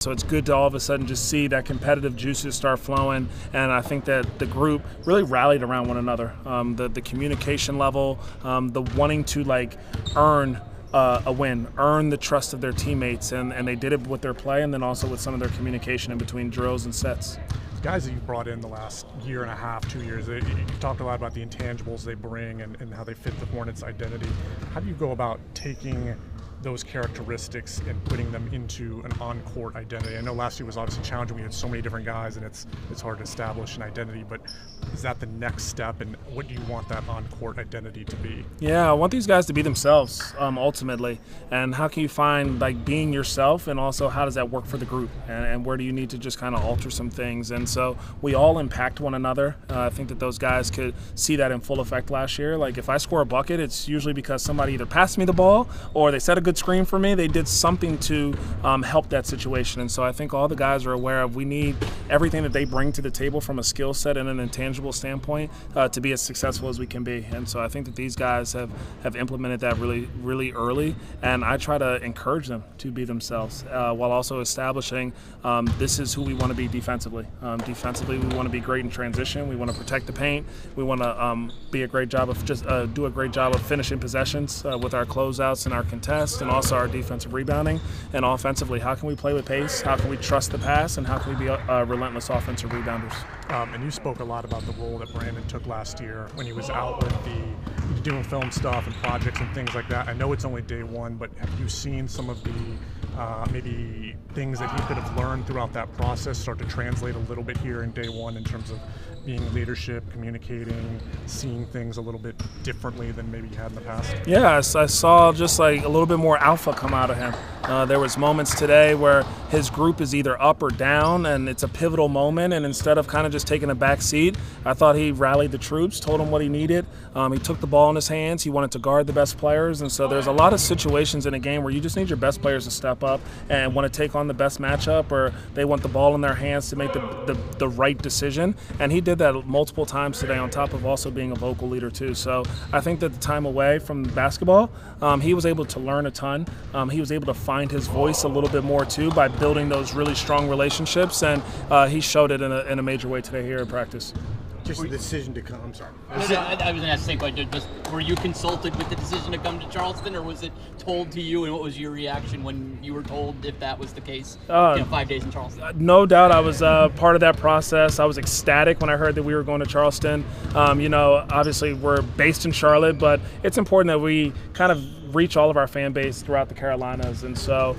So it's good to all of a sudden just see that competitive juices start flowing, and I think that the group really rallied around one another. The communication level, the wanting to earn a win, earn the trust of their teammates, and they did it with their play and then also with some of their communication in between drills and sets. The guys that you brought in the last year and a half, 2 years, you talked a lot about the intangibles they bring and how they fit the Hornets' identity. How do you go about taking those characteristics and putting them into an on-court identity? I know last year was obviously challenging. We had so many different guys, and it's hard to establish an identity, but is that the next step, and what do you want that on-court identity to be? Yeah, I want these guys to be themselves, ultimately. And how can you find being yourself, and also how does that work for the group, and where do you need to just kind of alter some things? And so we all impact one another. I think that those guys could see that in full effect last year. If I score a bucket, it's usually because somebody either passed me the ball or they set a good screen for me. They did something to help that situation. And so I think all the guys are aware of we need everything that they bring to the table from a skill set and an intangible standpoint to be as successful as we can be. And so I think that these guys have implemented that really, really early, and I try to encourage them to be themselves while also establishing this is who we want to be defensively. Defensively, we want to be great in transition. We want to protect the paint. We want to be a great job of do a great job of finishing possessions with our closeouts and our contests, and also our defensive rebounding. And offensively, how can we play with pace? How can we trust the pass? And how can we be relentless offensive rebounders? And you spoke a lot about the role that Brandon took last year when he was out with doing film stuff and projects and things like that. I know it's only day one, but have you seen some of the maybe things that he could have learned throughout that process start to translate a little bit here in day one in terms of being leadership, communicating, seeing things a little bit differently than maybe you had in the past? Yeah, I saw just a little bit more alpha come out of him. There was moments today where his group is either up or down, and it's a pivotal moment, and instead of kind of just taking a back seat, I thought he rallied the troops, told them what he needed. He took the ball in his hands. He wanted to guard the best players, and so there's a lot of situations in a game where you just need your best players to step up and want to take on the best matchup, or they want the ball in their hands to make the right decision, and he did that multiple times today, on top of also being a vocal leader too. So I think that the time away from basketball, he was able to learn a ton. He was able to find his voice a little bit more too by building those really strong relationships, and he showed it in a major way today here at practice. Just the decision to come. I'm sorry. I was going to ask the same question. Were you consulted with the decision to come to Charleston, or was it told to you? And what was your reaction when you were told if that was the case? 5 days in Charleston. No doubt, I was part of that process. I was ecstatic when I heard that we were going to Charleston. Obviously we're based in Charlotte, but it's important that we kind of reach all of our fan base throughout the Carolinas, and so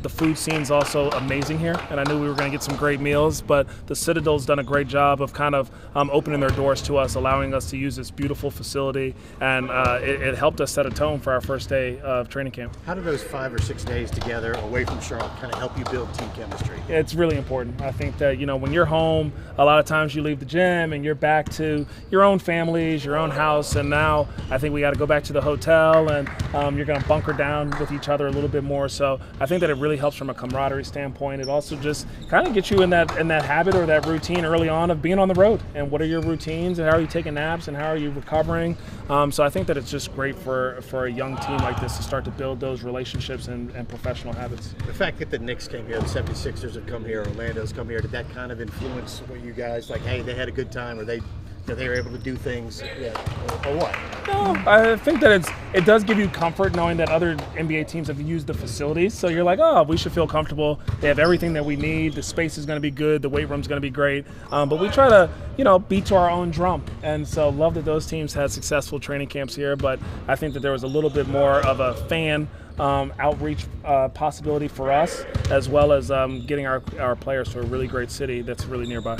the food scene's also amazing here, and I knew we were going to get some great meals, but the Citadel's done a great job of kind of opening their doors to us, allowing us to use this beautiful facility, and it helped us set a tone for our first day of training camp. How do those 5 or 6 days together away from Charlotte kind of help you build team chemistry? It's really important. I think that, when you're home, a lot of times you leave the gym and you're back to your own families, your own house, and now I think we got to go back to the hotel, and you're going to bunker down with each other a little bit more. So I think that it really helps from a camaraderie standpoint. It also just kind of gets you in that habit or that routine early on of being on the road. And what are your routines, and how are you taking naps, and how are you recovering? So I think that it's just great for a young team like this to start to build those relationships and professional habits. The fact that the Knicks came here, the 76ers have come here, Orlando's come here, did that kind of influence what you guys, hey, they had a good time, or they were able to do things, or what? No, I think that it does give you comfort knowing that other NBA teams have used the facilities. So you're like, oh, we should feel comfortable. They have everything that we need. The space is going to be good. The weight room's going to be great. But we try to, beat to our own drum. And so love that those teams had successful training camps here. But I think that there was a little bit more of a fan outreach possibility for us, as well as getting our players to a really great city that's really nearby.